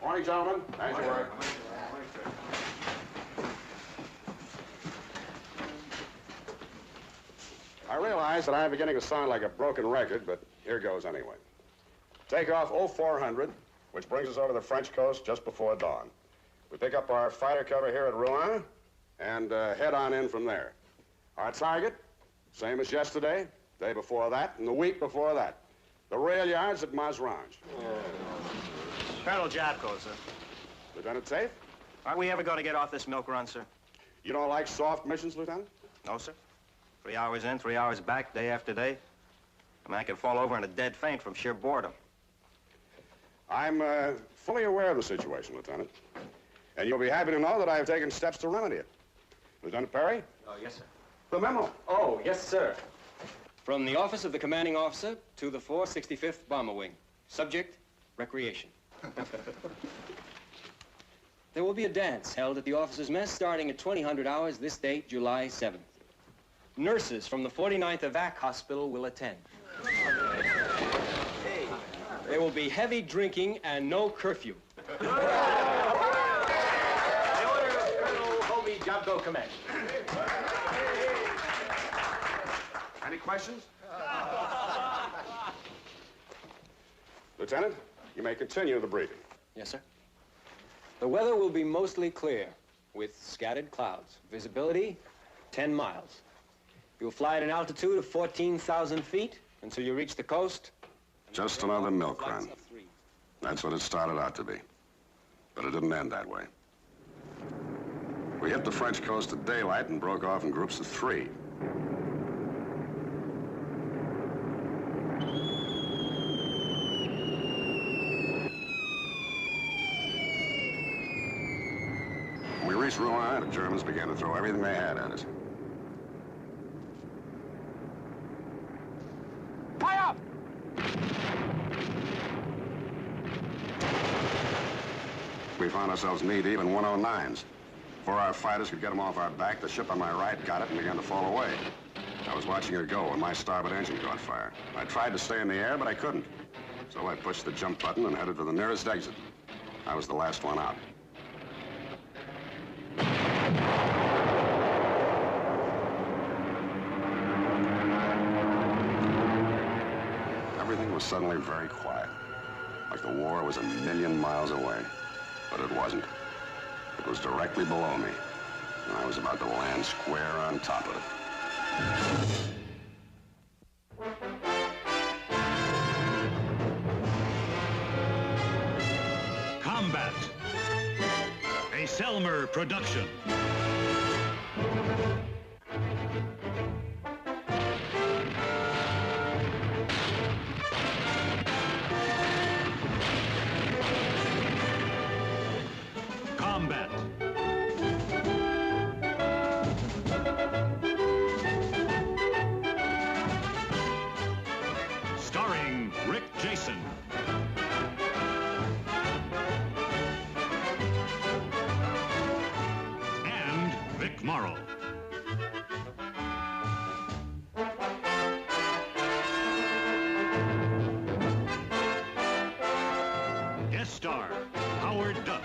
Morning, gentlemen. Thanks for work. I realize that I'm beginning to sound like a broken record, but here goes anyway. Take off 0400, which brings us over the French coast just before dawn. We pick up our fighter cover here at Rouen and head on in from there. Our target, same as yesterday, day before that, and the week before that. The rail yards at Mazrange. Colonel Jadul, sir. Lieutenant Tafe? Aren't we ever going to get off this milk run, sir? You don't like soft missions, Lieutenant? No, sir. 3 hours in, 3 hours back, day after day. A man can fall over in a dead faint from sheer boredom. I'm fully aware of the situation, Lieutenant. And you'll be happy to know that I have taken steps to remedy it. Lieutenant Perry? Oh, yes, sir. The memo. Oh, yes, sir. From the office of the commanding officer to the 465th Bomber Wing. Subject, recreation. There will be a dance held at the officers' mess starting at 2000 hours this date, July 7th. Nurses from the 49th Evac Hospital will attend. There will be heavy drinking and no curfew. The order of Colonel Homie Jadul command. Any questions? Lieutenant, you may continue the briefing. Yes, sir. The weather will be mostly clear with scattered clouds. Visibility, 10 miles. You'll fly at an altitude of 14,000 feet until you reach the coast. Just another milk run. That's what it started out to be. But it didn't end that way. We hit the French coast at daylight and broke off in groups of 3. When we reached Rouen, the Germans began to throw everything they had at us. Tie up! We found ourselves knee-deep in 109s. Before our fighters could get them off our back, the ship on my right got it and began to fall away. I was watching it go when my starboard engine caught fire. I tried to stay in the air, but I couldn't. So I pushed the jump button and headed for the nearest exit. I was the last one out. Everything was suddenly very quiet, like the war was 1,000,000 miles away. But it wasn't. It was directly below me, and I was about to land square on top of it. Combat, a Selmer production. Combat. Starring Rick Jason. And Vic Morrow. Guest star, Howard Duff.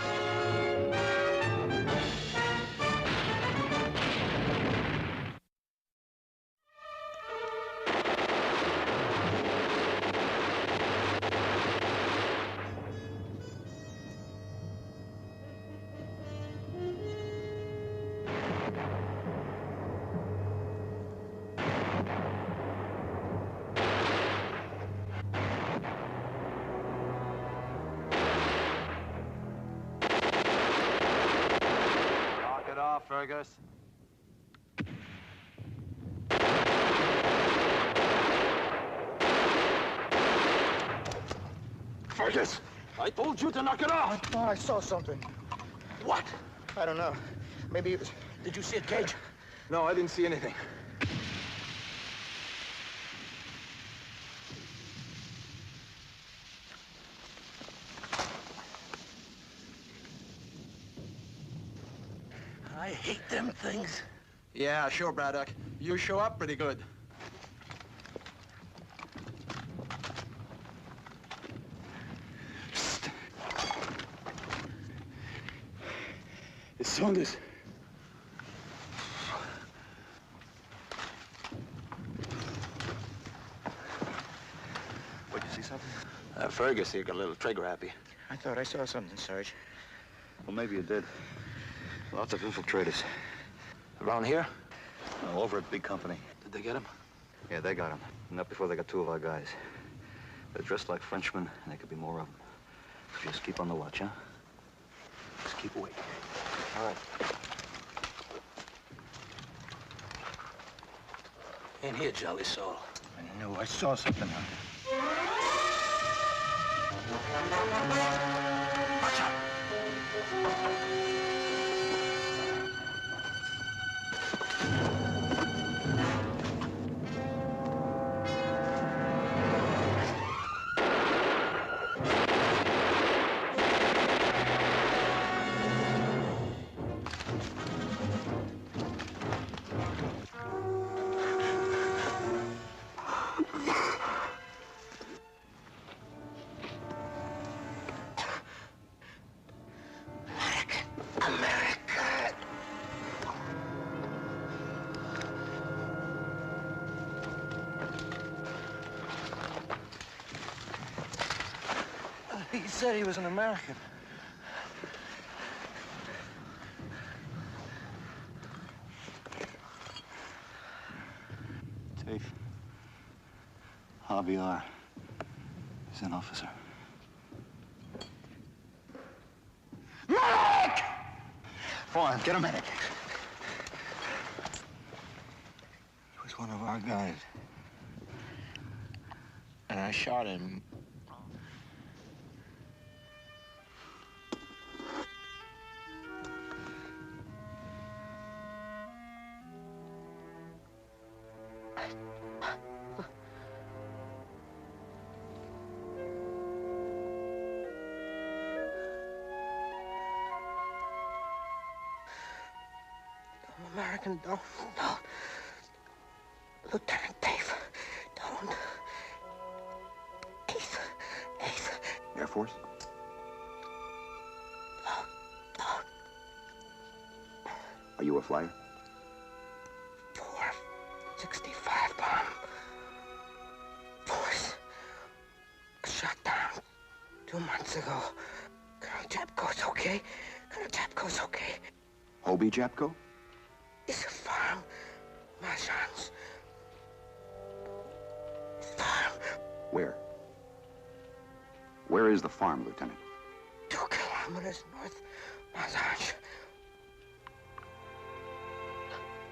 Fergus. Fergus! I told you to knock it off! I thought I saw something. What? I don't know. Maybe it was... Did you see it, Cage? No, I didn't see anything. I hate them things. Yeah, sure, Braddock. You show up pretty good. It's Saunders. What'd you see something? Fergus here got a little trigger happy. I thought I saw something, Sarge. Well, maybe you did. Lots of infiltrators. Around here? Oh, over at Big Company. Did they get him? Yeah, they got him. Not before they got 2 of our guys. They're dressed like Frenchmen, and there could be more of them. Just keep on the watch, huh? Just keep awake. All right. In here, jolly soul. I knew I saw something. Watch out. He said he was an American. Tafe. Javier. He's an officer. Medic! Go on, get a medic. He was one of our guys. And I shot him. American, don't. Lieutenant Dave, don't. Ace. Air Force? Are you a flyer? 465 bomb. Force. Shot down 2 months ago. Colonel Japko's okay. Colonel Japko's okay. Hobie Japko? It's a farm. Marchand's. Farm. Where? Where is the farm, Lieutenant? 2 kilometers north. Marchand's.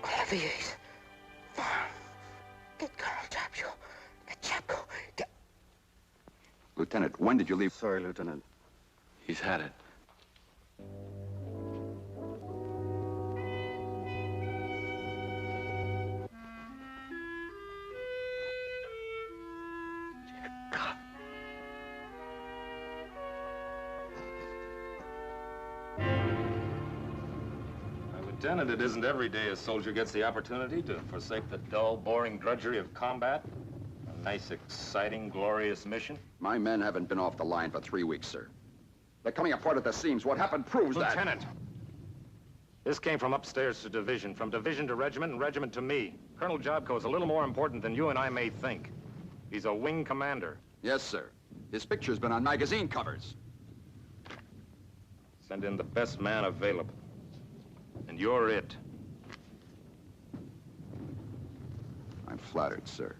Olivier's. Farm. Get Colonel Japko. Get Japko. Get... Lieutenant, when did you leave? Sorry, Lieutenant. He's had it. Lieutenant, it isn't every day a soldier gets the opportunity to forsake the dull, boring drudgery of combat. A nice, exciting, glorious mission. My men haven't been off the line for 3 weeks, sir. They're coming apart at the seams. What happened proves that. Lieutenant! This came from upstairs to division, from division to regiment, and regiment to me. Colonel Jobko's a little more important than you and I may think. He's a wing commander. Yes, sir. His picture's been on magazine covers. Send in the best man available. And you're it. I'm flattered, sir.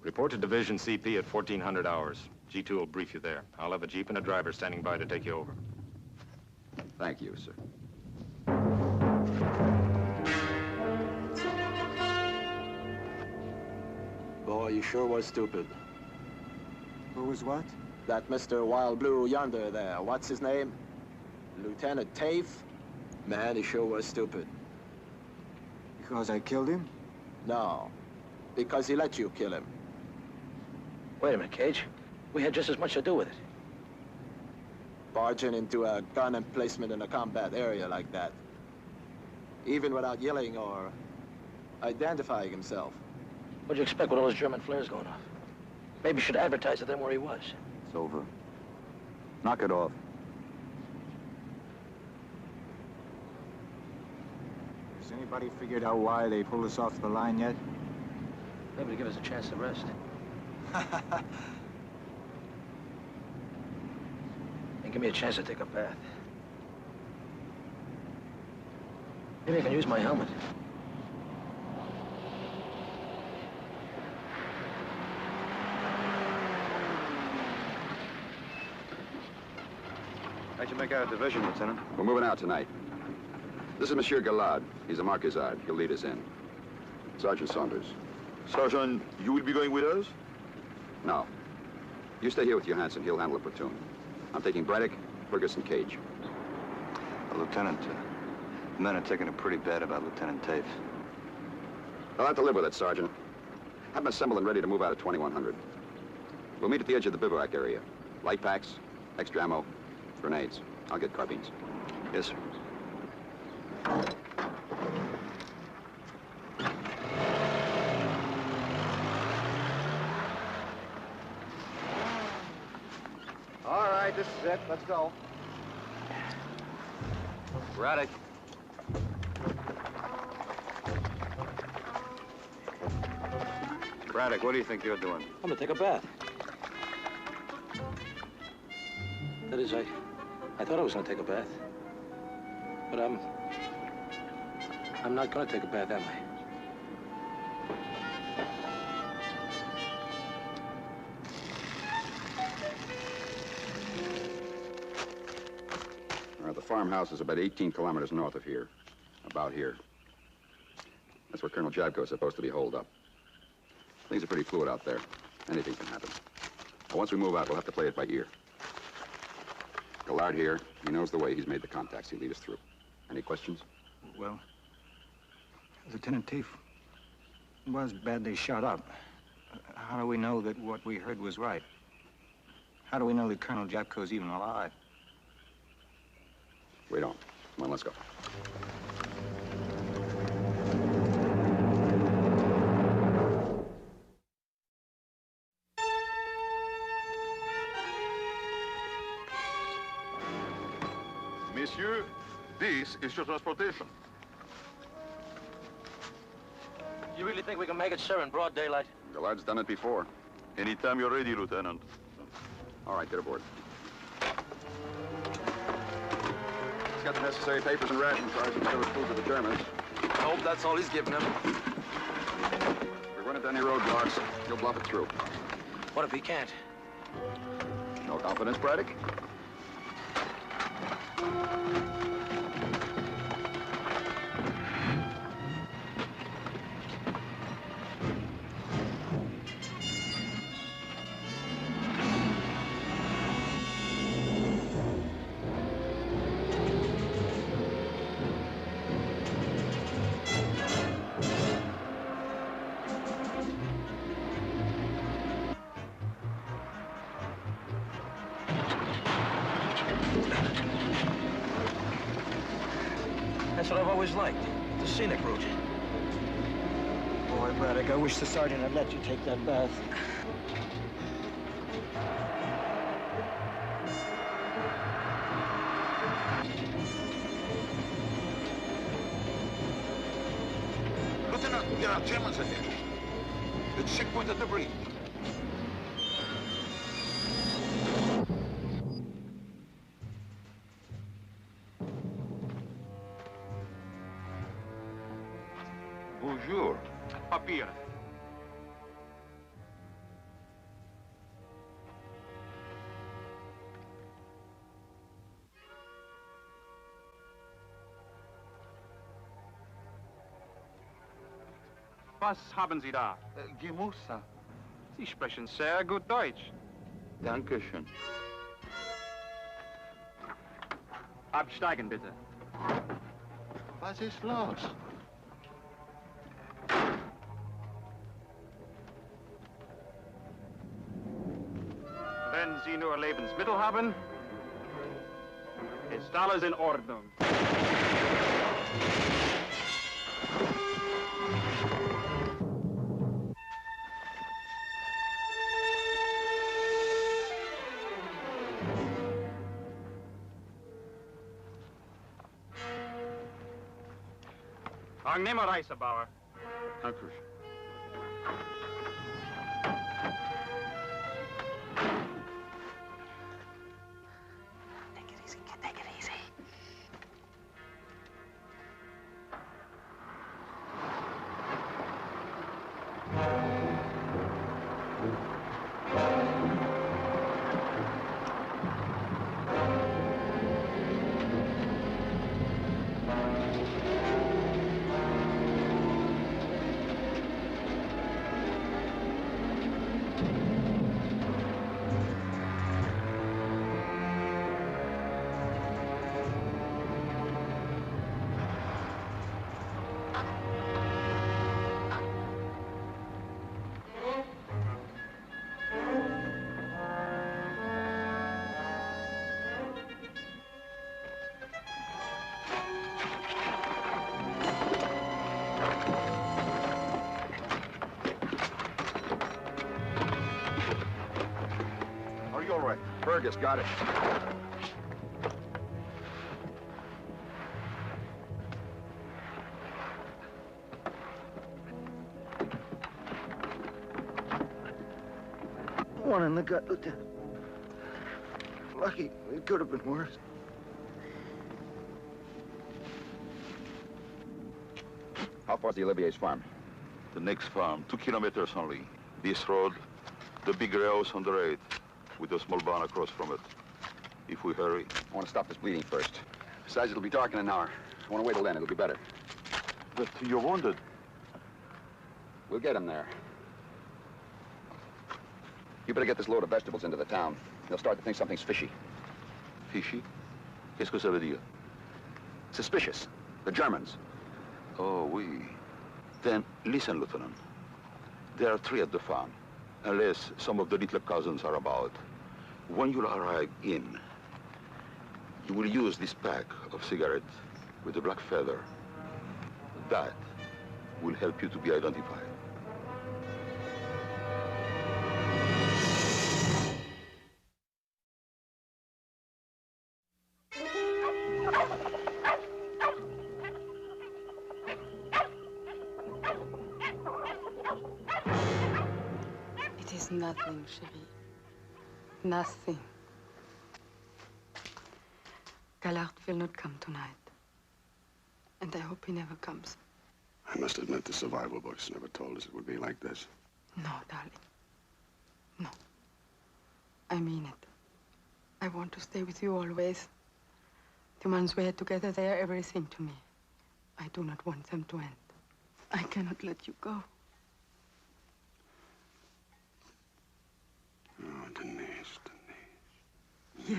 Report to Division CP at 1400 hours. G2 will brief you there. I'll have a jeep and a driver standing by to take you over. Thank you, sir. Boy, you sure was stupid. Who was what? That Mr. Wild Blue yonder there, what's his name? Lieutenant Tafe? Man, he sure was stupid. Because I killed him? No, because he let you kill him. Wait a minute, Cage. We had just as much to do with it. Barging into a gun emplacement in a combat area like that. Even without yelling or identifying himself. What'd you expect with all those German flares going off? Maybe you should advertise to them where he was. It's over. Knock it off. Anybody figured out why they pulled us off the line yet? Maybe to give us a chance to rest. And give me a chance to take a bath. Maybe I can use my helmet. How'd you make out a division, Lieutenant? We're moving out tonight. This is Monsieur Galad. He's a Marquisard. He'll lead us in. Sergeant Saunders. Sergeant, you will be going with us? No. You stay here with Johansson. He'll handle the platoon. I'm taking Braddock, Ferguson, Cage. Lieutenant, the men are taking it pretty bad about Lieutenant Tafe. I'll have to live with it, Sergeant. Have them assembled and ready to move out at 2100. We'll meet at the edge of the bivouac area. Light packs, extra ammo, grenades. I'll get carbines. Yes, sir. All right, this is it. Let's go. Braddock. Braddock, what do you think you're doing? I'm gonna take a bath. That is, I thought I was gonna take a bath. But I'm not gonna take a bath, am I? The farmhouse is about 18 kilometers north of here. About here. That's where Colonel Jabko is supposed to be holed up. Things are pretty fluid out there. Anything can happen. But once we move out, we'll have to play it by ear. Gallard here. He knows the way. He's made the contacts. He'll lead us through. Any questions? Well, Lieutenant Tafe was badly shot up. How do we know that what we heard was right? How do we know that Colonel Jabko's even alive? We don't. Come on, let's go. Monsieur, this is your transportation. You really think we can make it, sir, in broad daylight? Gallard's done it before. Anytime you're ready, Lieutenant. All right, get aboard. He's got the necessary papers and rations, Sergeant. So food to the Germans. I hope that's all he's giving him. If we run into any roadblocks, he'll bluff it through. What if he can't? No confidence, Braddock? That's what I've always liked, the scenic route. Boy, Braddock, I wish the sergeant had let you take that bath. Lieutenant, there are Germans ahead. The checkpoint at the bridge. Bonjour. Papier. Was haben Sie da? Gemussa. Sie sprechen sehr gut Deutsch. Dankeschön. Absteigen, bitte. Was ist los? Wenn Sie nur Lebensmittel haben, ist alles in Ordnung. Hang nimmer Reisebauer. Dank u. Take it easy, kid. Take it easy. Are you all right? Fergus, got it. One in the gut, Lieutenant. Lucky. It could have been worse. How far's the Olivier's farm? The next farm, 2 kilometers only. This road, the big house on the right, with a small barn across from it. If we hurry. I want to stop this bleeding first. Besides, it'll be dark in an hour. I want to wait till then. It'll be better. But you're wounded. We'll get him there. You better get this load of vegetables into the town. They'll start to think something's fishy. Fishy? Qu'est-ce que ça veut dire? Suspicious. The Germans. Oh, oui. Then listen, Lieutenant. There are 3 at the farm, unless some of the little cousins are about. When you arrive in, you will use this pack of cigarettes with the black feather. That will help you to be identified. It is nothing, chérie. Nothing. Gallard will not come tonight. And I hope he never comes. I must admit the survival books never told us it would be like this. No, darling. No. I mean it. I want to stay with you always. The months we had together, they are everything to me. I do not want them to end. I cannot let you go. Oh, Denise. Yes.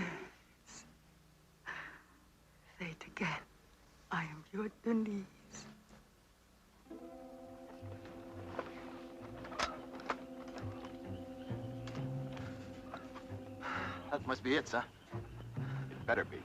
Say it again. I am your Denise. That must be it, sir. It better be.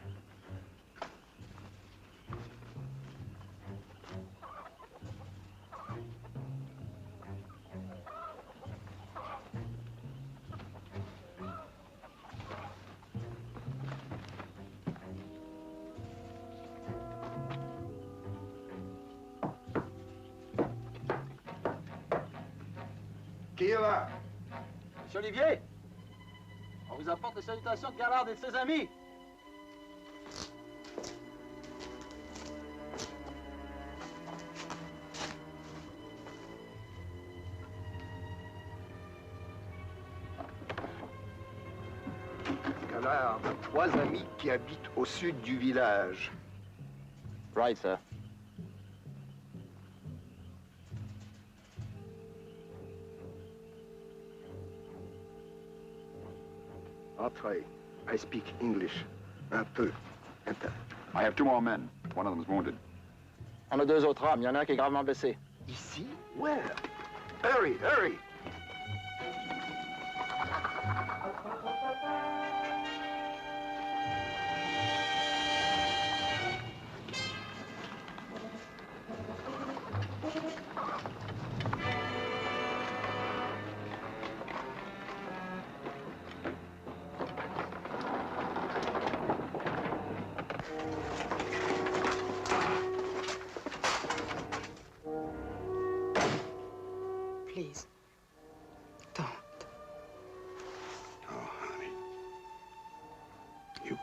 Qui est là? Monsieur Olivier, on vous apporte les salutations de Gallard et de ses amis. Gallard a 3 amis qui habitent au sud du village. Right, sir. Entrez. I speak English. Un peu. Enter. I have 2 more men. One of them's wounded. On a 2 autres hommes. Il y en a un qui est gravement blessé. Ici? Where? Hurry, hurry!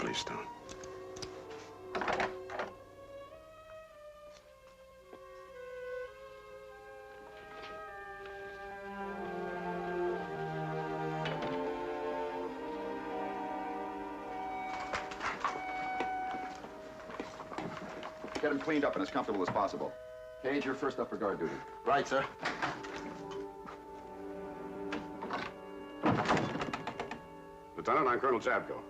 Please, Stone. Get him cleaned up and as comfortable as possible. Cage, you're first up for guard duty. Right, sir. Lieutenant, I'm Colonel Jabko.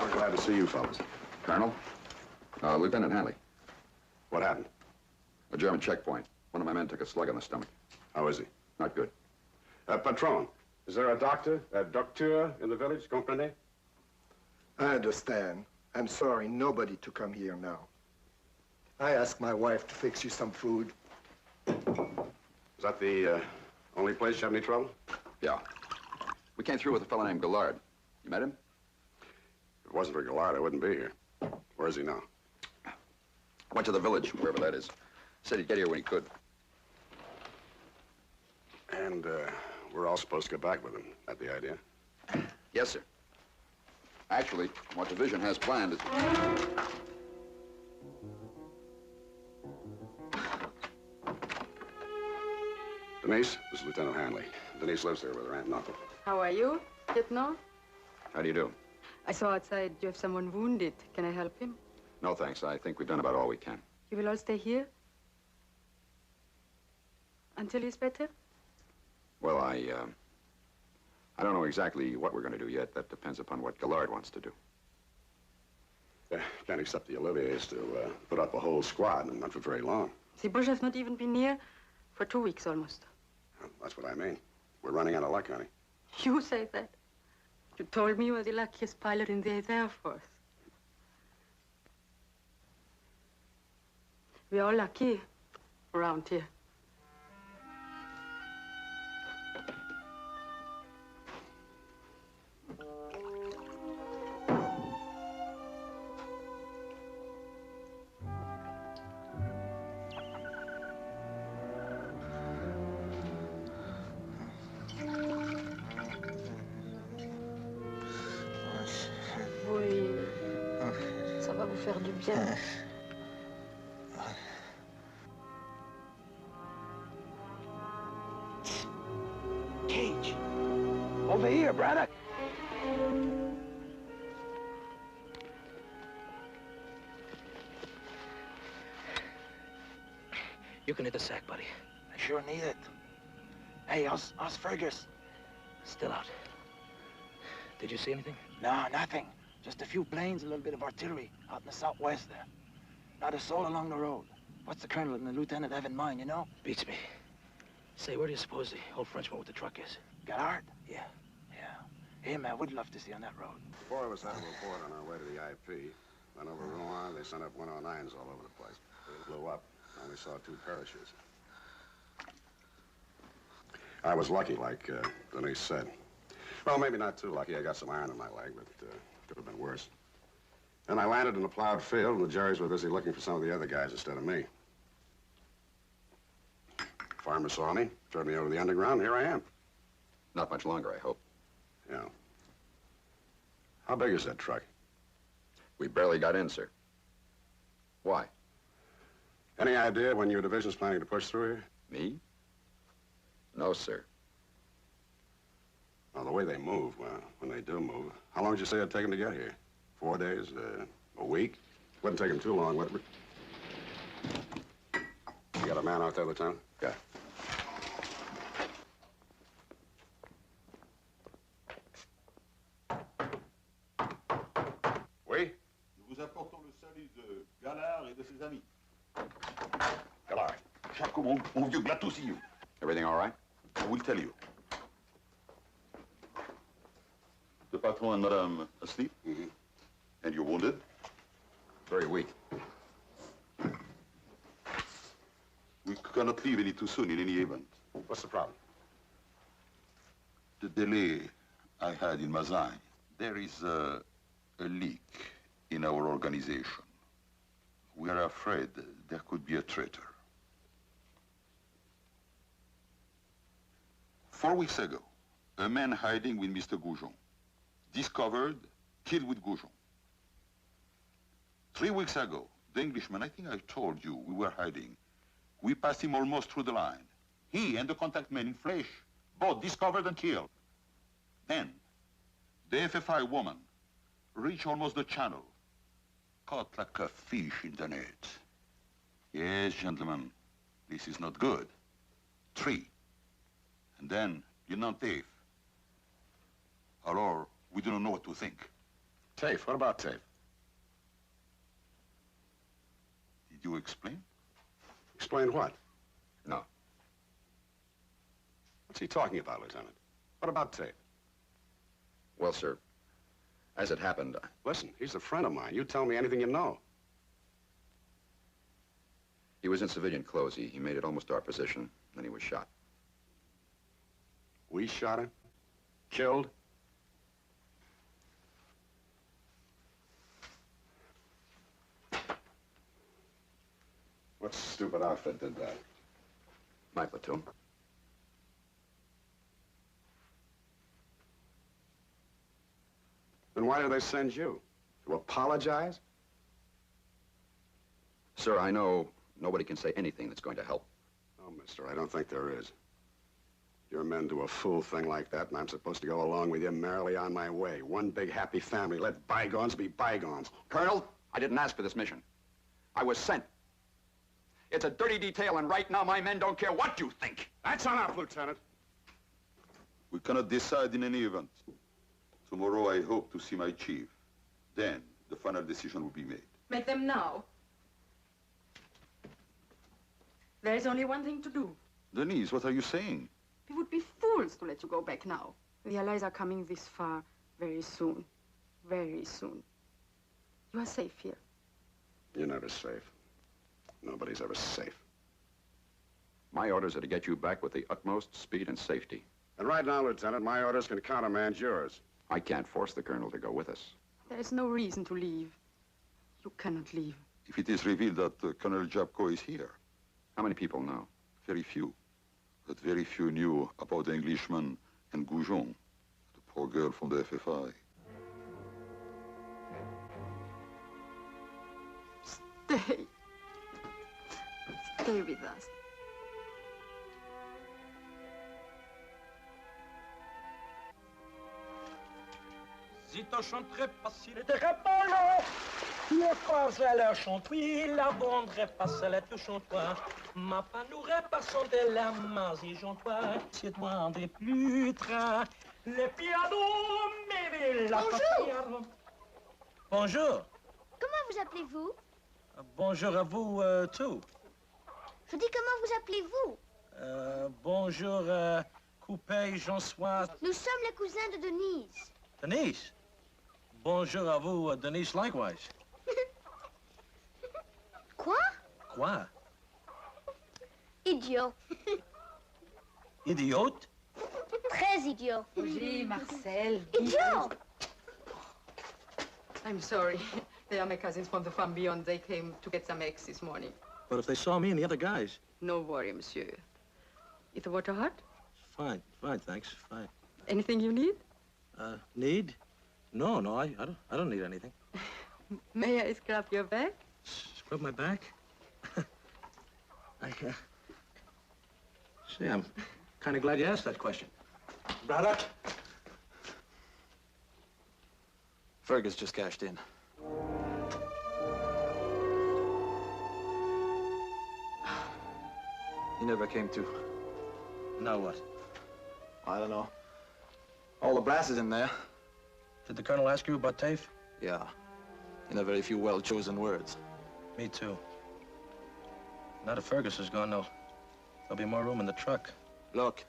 We're glad to see you fellas. Colonel? Lieutenant Hanley. What happened? A German checkpoint. One of my men took a slug in the stomach. How is he? Not good. Patron, is there a doctor in the village, comprenez? I understand. I'm sorry, nobody to come here now. I asked my wife to fix you some food. Is that the only place you have any trouble? Yeah. We came through with a fellow named Gallard. You met him? If it wasn't for Gallard, I wouldn't be here. Where is he now? I went to the village, wherever that is. Said he'd get here when he could. And we're all supposed to go back with him. That the idea? Yes, sir. Actually, what division has planned is... Denise, this is Lieutenant Hanley. Denise lives there with her aunt and uncle. How are you, Lieutenant? How do you do? I saw outside you have someone wounded. Can I help him? No, thanks. I think we've done about all we can. You will all stay here? Until he's better? Well, I don't know exactly what we're going to do yet. That depends upon what Gallard wants to do. Can't accept the Olivier's to put up a whole squad, and not for very long. The Bush have not even been here for 2 weeks almost. That's what I mean. We're running out of luck, honey. You say that? You told me you were the luckiest pilot in the Air Force. We're all lucky around here. Faire du bien. Cage. Over here, brother. You can hit the sack, buddy. I sure need it. Hey, how's Fergus? Still out. Did you see anything? No, nothing. Just a few planes, a little bit of artillery out in the southwest there. Not a soul along the road. What's the colonel and the lieutenant have in mind, you know? Beats me. Say, where do you suppose the old Frenchman with the truck is? Gallard? Yeah. Yeah. Him, I would love to see on that road. The four of us had a report on our way to the IP. Went over Rouen, they sent up 109s all over the place. They blew up. I only saw 2 parachutes. I was lucky, like Denise said. Well, maybe not too lucky. I got some iron in my leg, but could have been worse. Then I landed in a plowed field, and the Jerrys were busy looking for some of the other guys instead of me. Farmer saw me, turned me over to the underground, and here I am. Not much longer, I hope. Yeah. How big is that truck? We barely got in, sir. Why? Any idea when your division's planning to push through here? Me? No, sir. Well, the way they move, when they do move, how long did you say it'd take them to get here? 4 days? A week? Wouldn't take them too long, would it? You got a man out there, Lieutenant? Yeah. Oui? Nous vous apportons le salut de Gallard et de ses amis. Gallard. Jaco, mon vieux Glatousillo. Everything all right? I will tell you. The patron and madame asleep? Mm-hmm. And you're wounded? Very weak. We cannot leave any too soon in any event. What's the problem? The delay I had in Mazan, there is a leak in our organization. We are afraid there could be a traitor. 4 weeks ago, a man hiding with Mr. Goujon discovered, killed with Goujon. 3 weeks ago, the Englishman, I think I told you, we were hiding. We passed him almost through the line. He and the contact man in flesh, both discovered and killed. Then, the FFI woman reached almost the channel, caught like a fish in the net. Yes, gentlemen, this is not good. 3. And then, Lieutenant Tafe. Alors, we don't know what to think. Tafe, what about Tafe? Did you explain? Explain what? No. What's he talking about, Lieutenant? What about Tafe? Well, sir, as it happened... Listen, he's a friend of mine. You tell me anything you know. He was in civilian clothes. He made it almost to our position, then he was shot. We shot him? Killed? What stupid outfit did that? My platoon. Then why did they send you? To apologize? Sir, I know nobody can say anything that's going to help. Oh, mister, I don't think there is. Your men do a fool thing like that, and I'm supposed to go along with you merrily on my way. One big happy family. Let bygones be bygones. Colonel, I didn't ask for this mission. I was sent. It's a dirty detail, and right now my men don't care what you think. That's enough, Lieutenant. We cannot decide in any event. Tomorrow I hope to see my chief. Then the final decision will be made. Make them now. There is only one thing to do. Denise, what are you saying? We would be fools to let you go back now. The Allies are coming this far very soon. Very soon. You are safe here. You're never safe. Nobody's ever safe. My orders are to get you back with the utmost speed and safety. And right now, Lieutenant, my orders can countermand yours. I can't force the colonel to go with us. There is no reason to leave. You cannot leave. If it is revealed that Colonel Jabko is here. How many people know? Very few. But very few knew about the Englishman and Goujon, the poor girl from the FFI. Stay. Stay with us. Zito chanterait pas s'il était pas là. Le corps à la chanterie, la vendrait pas à la chantoir. Ma panourait pas son de la magie chantoir. C'est moi des plus trains. Le piano, mais la Bonjour. Bonjour. Comment vous appelez-vous? Bonjour à vous, tous. Je dis comment vous appelez-vous? Bonjour, Coupé, Jean-Sois. Nous sommes les cousins de Denise. Denise. Bonjour à vous, Denise, likewise. Quoi? Quoi? Idiot. Idiote? Très idiot. Oui, Marcel. Idiot! I'm sorry. They are my cousins from the farm beyond. They came to get some eggs this morning. But if they saw me and the other guys? No worry, monsieur. Is the water hot? Fine, thanks, fine. Anything you need? Need? No, I don't need anything. May I scrub your back? Scrub my back? See, I'm kind of glad you asked that question. Braddock? Fergus just cashed in. He never came to. Now what? I don't know. All the brass is in there. Did the colonel ask you about TAFE? Yeah. In a very few well-chosen words. Me too. Now that Fergus is gone, there'll be more room in the truck. Look,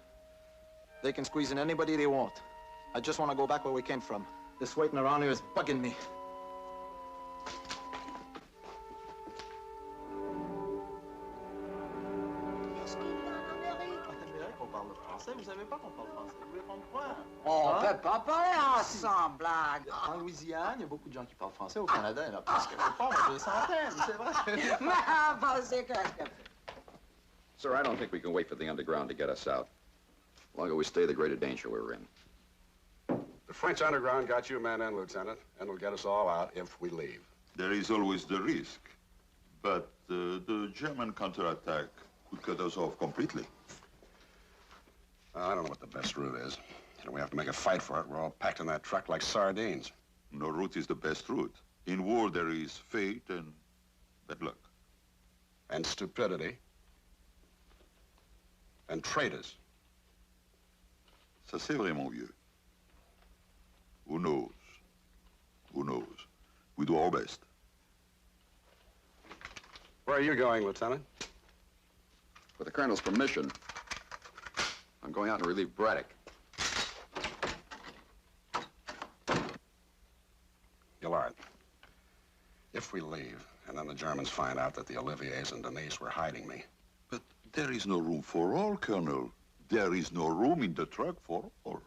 they can squeeze in anybody they want. I just want to go back where we came from. This waiting around here is bugging me. On peut pas parler ensemble, blague. En Louisiane, il y a beaucoup de gens qui parlent français. Au Canada, il y en a presque pas, des centaines, c'est vrai. Mais c'est quelque... Sir, I don't think we can wait for the underground to get us out. The longer we stay, the greater danger we're in. The The French underground got you men in, Lieutenant, and will get us all out if we leave. There is always the risk. But the German counterattack could cut us off completely. I don't know what the best route is. And we have to make a fight for it. We're all packed in that truck like sardines. No route is the best route. In war, there is fate and bad luck. And stupidity. And traitors. Ça c'est vrai, mon vieux. Who knows? Who knows? We do our best. Where are you going, Lieutenant? With the Colonel's permission, I'm going out to relieve Braddock. Gillard, if we leave, and then the Germans find out that the Oliviers and Denise were hiding me. But there is no room for all, Colonel. There is no room in the truck for all.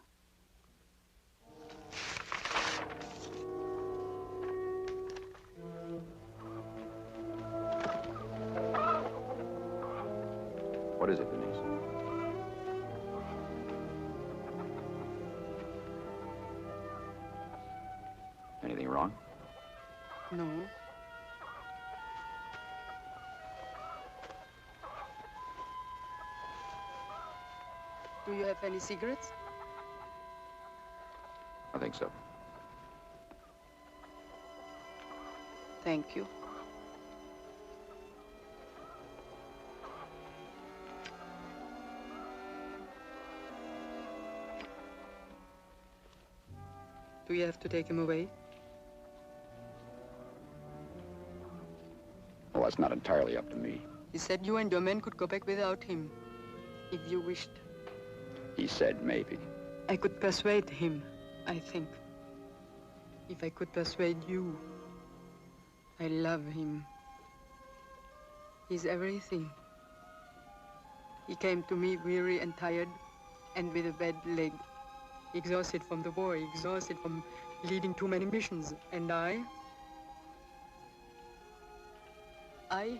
What is it, Denise? Anything wrong? No. Do you have any cigarettes? I think so. Thank you. Do you have to take him away? Well, that's not entirely up to me. He said you and your men could go back without him, if you wished. He said maybe. I could persuade him, I think. If I could persuade you. I love him. He's everything. He came to me weary and tired, and with a bad leg. Exhausted from the war, exhausted from leading too many missions. And I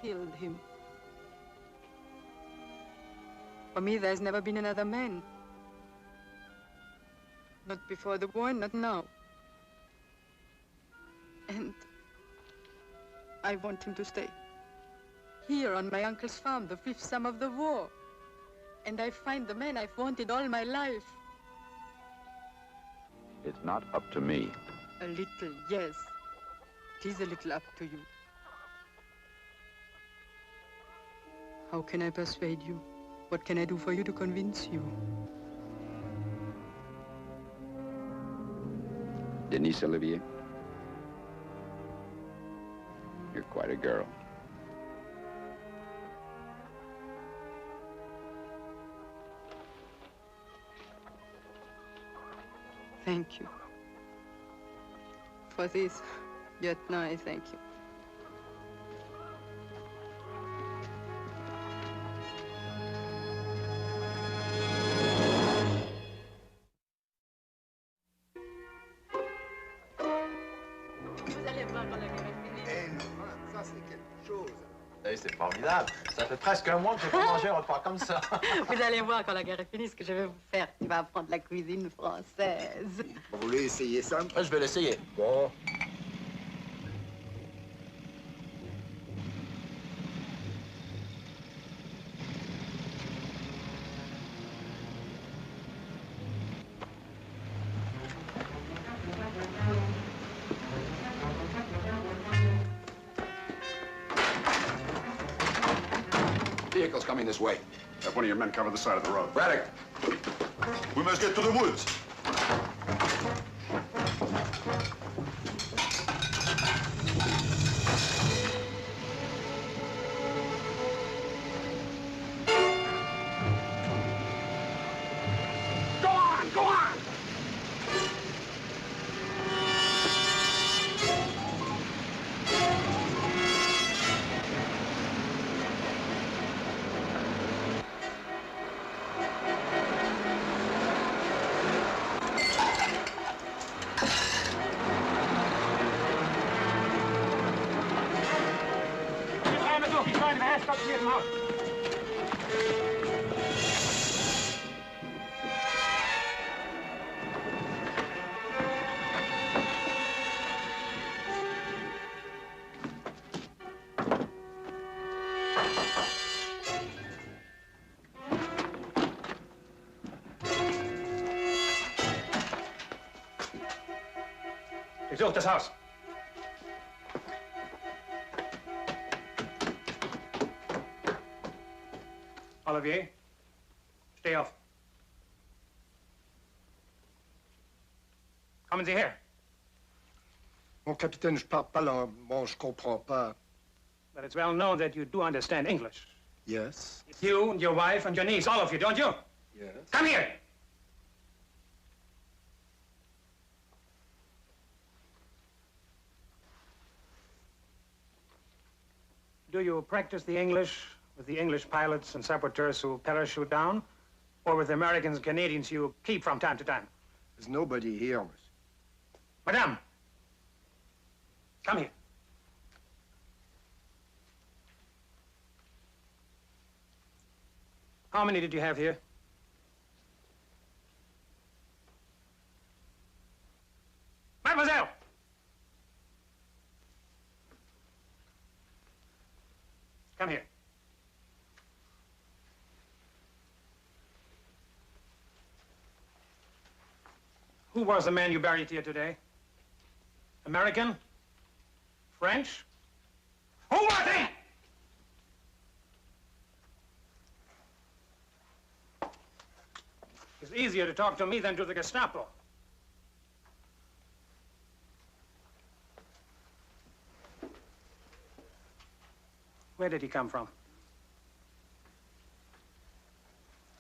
healed him. For me, there's never been another man. Not before the war, not now. And I want him to stay. Here on my uncle's farm, the 5th summer of the war. And I find the man I've wanted all my life. It's not up to me. A little, yes. It is a little up to you. How can I persuade you? What can I do for you to convince you? Denise Olivier? You're quite a girl. Thank you. For this, yet now I thank you. C'est formidable. Ça fait presque un mois que j'ai pas mangé un repas comme ça. Vous allez voir quand la guerre est finie ce que je vais vous faire. Tu vas apprendre la cuisine française. Vous voulez essayer ça? Je vais l'essayer. Bon. Vehicle's coming this way. Have one of your men cover the side of the road. Braddock! We must get to the woods. Go on, go on! Besucht das Haus. Olivier, steh auf. Kommen Sie her. Mon capitaine, je parle pas langue. Bon, je comprends pas. But it's well known that you do understand English. Yes. You and your wife and your niece, all of you, don't you? Yes. Come here. Do you practice the English with the English pilots and saboteurs who parachute down, or with the Americans and Canadians you keep from time to time? There's nobody here, monsieur. Madame, come here. How many did you have here? Mademoiselle! Come here. Who was the man you buried here today? American? French? Who was he? It's easier to talk to me than to the Gestapo. Where did he come from?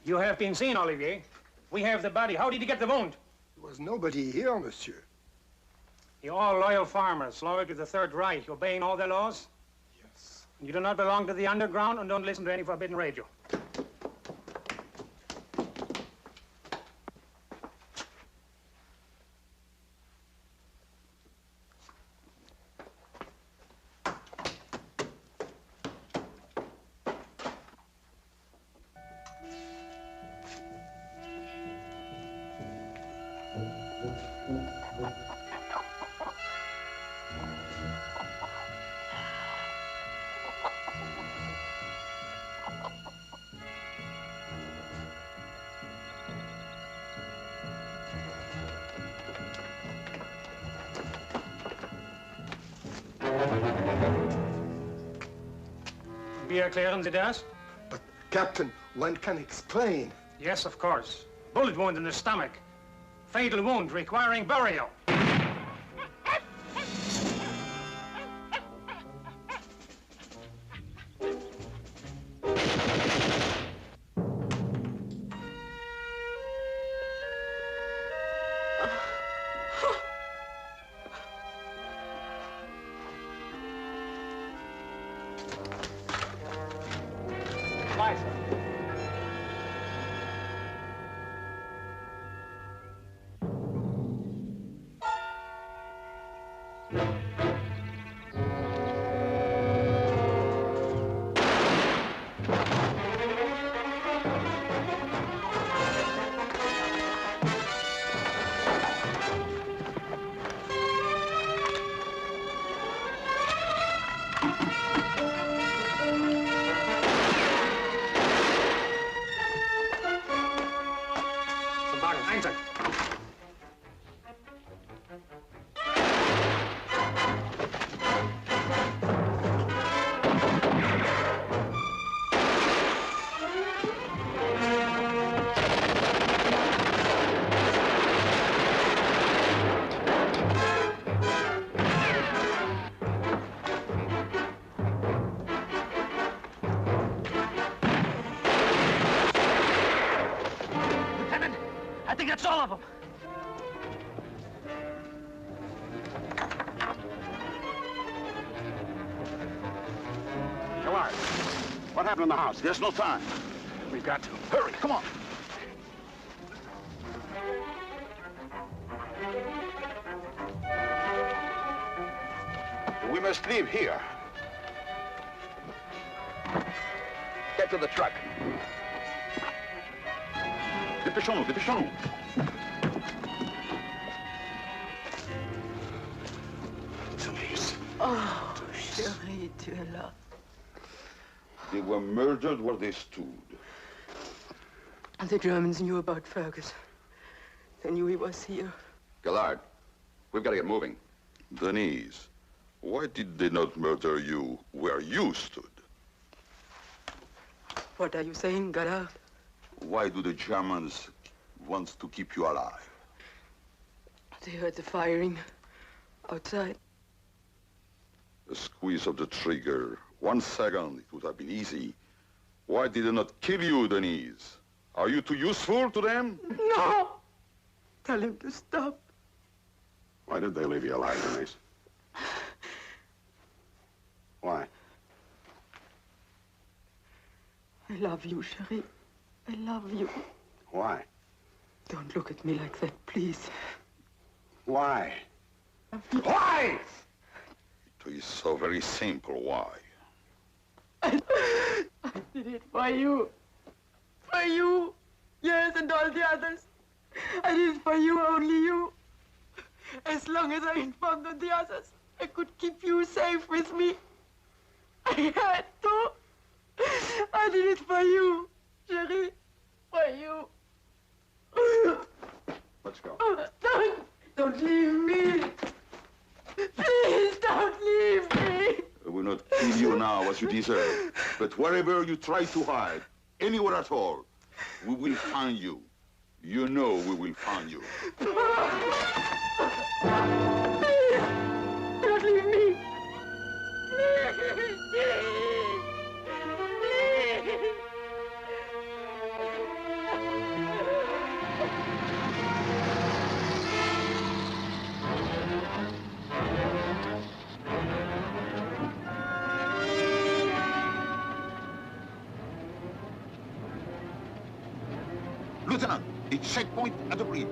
You have been seen, Olivier. We have the body. How did he get the wound? There was nobody here, monsieur. You're all loyal farmers, loyal to the Third Reich, obeying all their laws? Yes. You do not belong to the underground and don't listen to any forbidden radio. Wir erklären Sie das? But, Captain, one can explain. Yes, of course. Bullet wound in the stomach. Fatal wound requiring burial. That's all of them. Gillard, what happened in the house? There's no time. We've got to. Hurry, come on. We must leave here. Get to the truck. Dépêchons-nous, dépêchons-nous. Oh, chérie, tu es là. They were murdered where they stood. And the Germans knew about Fergus. They knew he was here. Gillard, we've got to get moving. Denise, why did they not murder you where you stood? What are you saying, Gudang? Why do the Germans want to keep you alive? They heard the firing outside. A squeeze of the trigger. 1 second, it would have been easy. Why did they not kill you, Denise? Are you too useful to them? No! Tell him to stop. Why did they leave you alive, Denise? Why? I love you, Cherie. I love you. Why? Don't look at me like that, please. Why? Why? It is so very simple. Why? I did it for you. For you. Yes, and all the others. I did it for you, only you. As long as I informed on the others, I could keep you safe with me. I had to. I did it for you, Cherie. For you. Let's go. Don't leave me. Please don't leave me. I will not kill you now as you deserve. But wherever you try to hide, anywhere at all, we will find you. You know we will find you. Please, don't leave me. Please, please, please. Lieutenant, it's checkpoint at the bridge.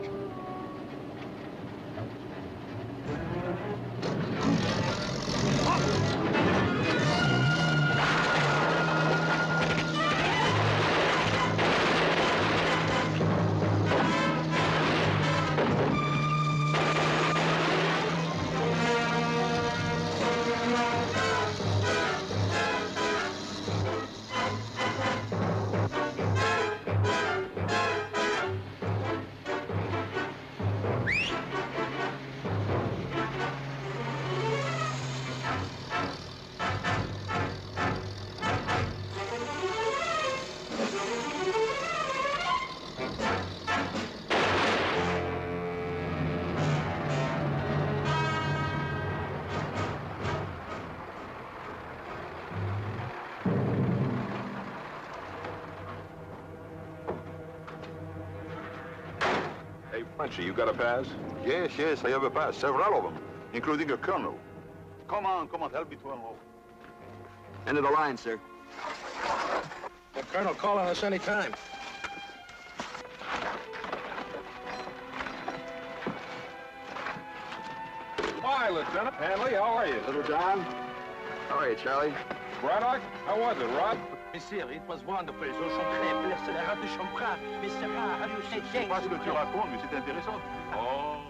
Hey, Frenchy, you got a pass? Yes, yes, I have a pass. Several of them, including a colonel. Come on, help me to unload. End of the line, sir. The colonel, call on us any time. Hi, Lieutenant. Hanley, how are you? Little John? How are you, Charlie? Braddock, how was it, Rod? Monsieur, it was wonderful. Je chanterai plus la rate de chambre. Mr. How do you say Je sais pas ce que tu racontes, mais c'est intéressant. Oh.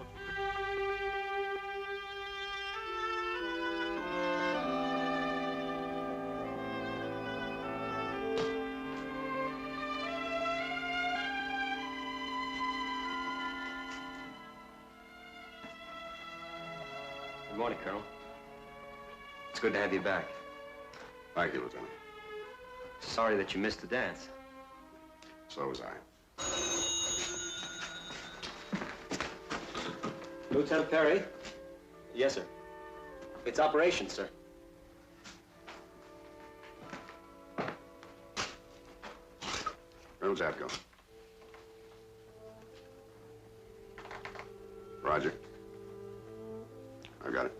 Good morning, Colonel. It's good to have you back. Thank you, Lieutenant. Sorry that you missed the dance. So was I. Lieutenant Perry? Yes, sir. It's operation, sir. Colonel Jadul. Roger. I got it.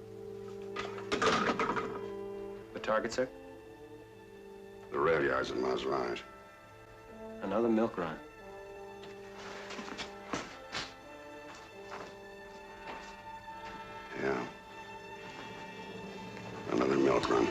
The target, sir? The rail yards in Mazraj. Another milk run. Yeah. Another milk run.